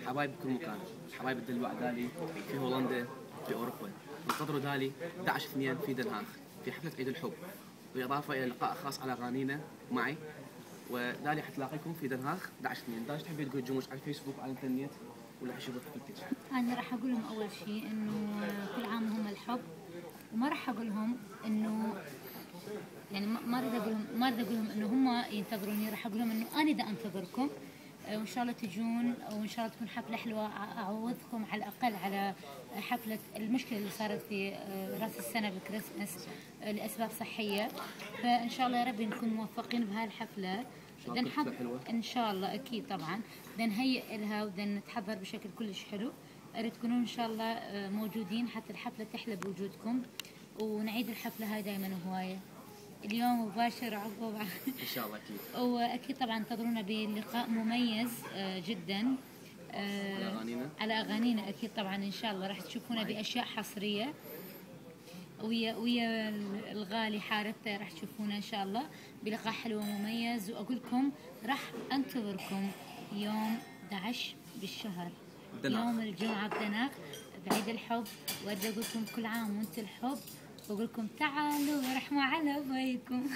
حبايب بكل مكان، حبايب الدلوع دالي في هولندا في اوروبا. انتظروا دالي 11/2 في دنهاغ في حفله عيد الحب، بالاضافه الى لقاء خاص على اغانينا معي. ودالي حتلاقيكم في دنهاغ 11/2. دالي تحبي تقول جموش على الفيسبوك وعلى الانترنت ولا حيشوفوا في؟ انا راح اقول لهم اول شيء انه كل عام هم الحب، وما راح اقول لهم انه يعني ما اريد اقول لهم انه هم ينتظروني، راح اقول لهم انه انا دا انتظركم. وان شاء الله تجون، وان شاء الله تكون حفله حلوه. اعوضكم على الاقل على حفله المشكله اللي صارت في راس السنه بالكريسماس لاسباب صحيه. فان شاء الله يا رب نكون موفقين بهاي الحفله. بدنا نحضر ان شاء الله، اكيد طبعا بدنا نهيئ لها وبدنا نتحضر بشكل كلش حلو. اريد تكونون ان شاء الله موجودين حتى الحفله تحلى بوجودكم، ونعيد الحفله هاي دائما وهوايه. اليوم مباشر عقب ان شاء الله اكيد. واكيد طبعا انتظرونا بلقاء مميز جدا على اغانينا، على اغانينا. اكيد طبعا ان شاء الله راح تشوفونا باشياء حصريه ويا الغالي حارته، راح تشوفونا ان شاء الله بلقاء حلو ومميز. واقول لكم راح انتظركم يوم 11 بالشهر، يوم الجمعه بدناغ بعيد الحب. واريد اقول لكم كل عام وانتم الحب، واقول لكم تعالوا ورحموا على ابويكم.